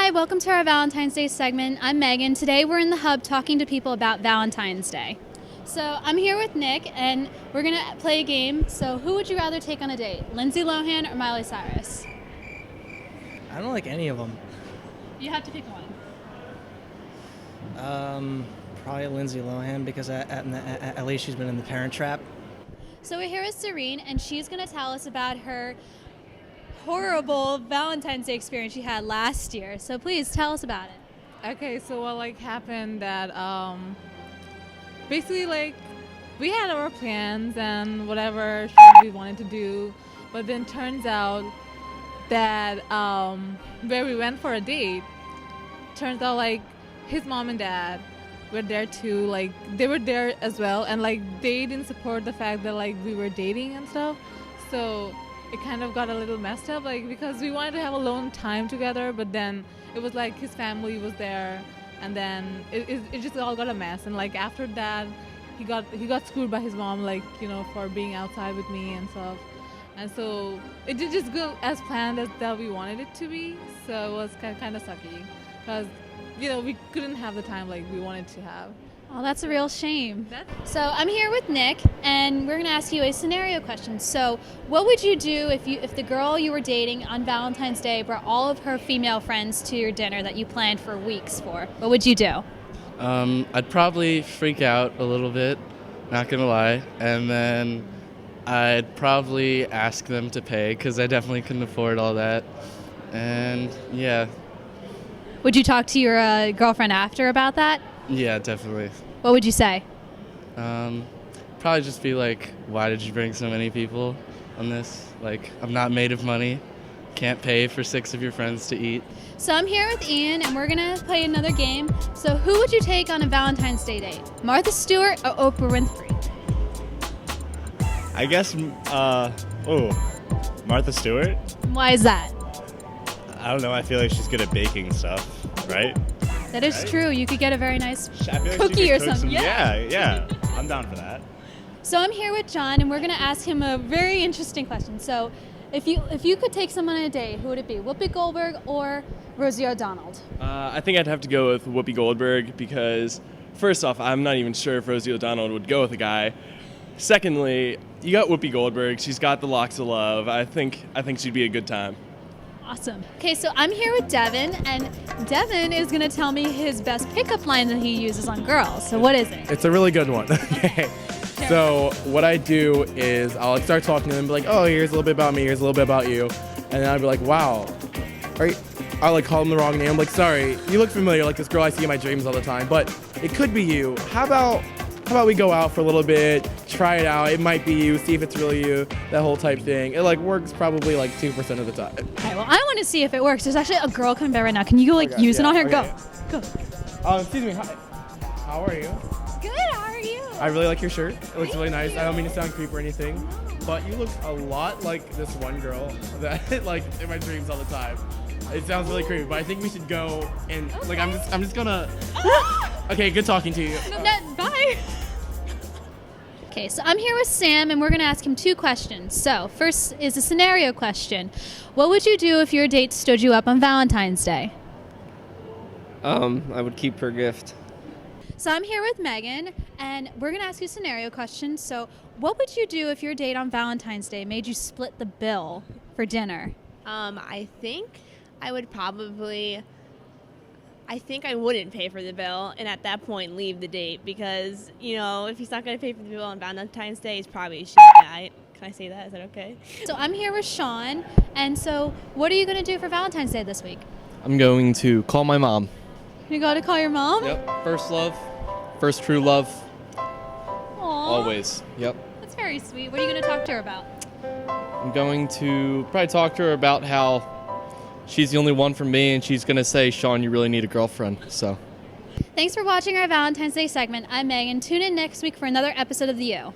Hi, welcome to our Valentine's Day segment. I'm Megan. Today we're in the hub talking to people about Valentine's Day. So I'm here with Nick, and we're going to play a game. So who would you rather take on a date, Lindsay Lohan or Miley Cyrus? I don't like any of them. You have to pick one. Probably Lindsay Lohan because at least she's been in the Parent Trap. So we're here with Serene, and she's going to tell us about her horrible Valentine's Day experience she had last year. So please tell us about it. Okay, so what happened that basically we had our plans and whatever we wanted to do, but then turns out that where we went for a date, turns out his mom and dad were there too. They were there as well, and they didn't support the fact that we were dating and stuff. So it kind of got a little messed up, because we wanted to have alone time together, but then it was his family was there, and then it just all got a mess. And after that, he got screwed by his mom, for being outside with me and stuff. And so it did just go as planned as that we wanted it to be. So it was kind of sucky, because we couldn't have the time we wanted to have. Oh, that's a real shame. So I'm here with Nick, and we're going to ask you a scenario question. So what would you do if the girl you were dating on Valentine's Day brought all of her female friends to your dinner that you planned for weeks for? What would you do? I'd probably freak out a little bit, not going to lie. And then I'd probably ask them to pay because I definitely couldn't afford all that. And yeah. Would you talk to your girlfriend after about that? Yeah, definitely. What would you say? Probably just be why did you bring so many people on this? I'm not made of money. Can't pay for 6 of your friends to eat. So I'm here with Ian, and we're going to play another game. So who would you take on a Valentine's Day date? Martha Stewart or Oprah Winfrey? I guess, Martha Stewart? Why is that? I don't know. I feel like she's good at baking stuff, right? That is true. You could get a very nice I feel like cookie she or could cook something. Yeah. I'm down for that. So I'm here with John, and we're going to ask him a very interesting question. So if you could take someone on a date, who would it be? Whoopi Goldberg or Rosie O'Donnell? I think I'd have to go with Whoopi Goldberg because, first off, I'm not even sure if Rosie O'Donnell would go with a guy. Secondly, you got Whoopi Goldberg. She's got the locks of love. I think she'd be a good time. Awesome. Okay, so I'm here with Devin, and Devin is going to tell me his best pickup line that he uses on girls. So what is it? It's a really good one. Okay. So what I do is I'll start talking to them, be like, oh, here's a little bit about me, here's a little bit about you. And then I'll be like, wow. I'll call them the wrong name. I'm like, sorry, you look familiar, like this girl I see in my dreams all the time, but it could be you. How about we go out for a little bit, try it out, it might be you, see if it's really you, that whole type thing. It works probably 2% of the time. Okay, well, I want to see if it works. There's actually a girl coming by right now. Can you go use it on her? Okay. Go. Excuse me, hi. How are you? Good, how are you? I really like your shirt. It looks really nice. I don't mean to sound creepy or anything, but you look a lot like this one girl that in my dreams all the time. It sounds really creepy, but I think we should go and I'm just gonna. Okay, good talking to you. Bye. Okay, so I'm here with Sam, and we're going to ask him 2 questions. So first is a scenario question. What would you do if your date stood you up on Valentine's Day? I would keep her gift. So I'm here with Megan, and we're going to ask you a scenario question. So what would you do if your date on Valentine's Day made you split the bill for dinner? I think I wouldn't pay for the bill, and at that point leave the date because, if he's not going to pay for the bill on Valentine's Day, he's probably a shit guy. Can I say that? Is that okay? So I'm here with Sean, and so what are you going to do for Valentine's Day this week? I'm going to call my mom. You got to call your mom? Yep. First love. First true love. Aww. Always. Yep. That's very sweet. What are you going to talk to her about? I'm going to probably talk to her about how she's the only one for me, and she's going to say, Sean, you really need a girlfriend. So. Thanks for watching our Valentine's Day segment. I'm Megan. Tune in next week for another episode of The U.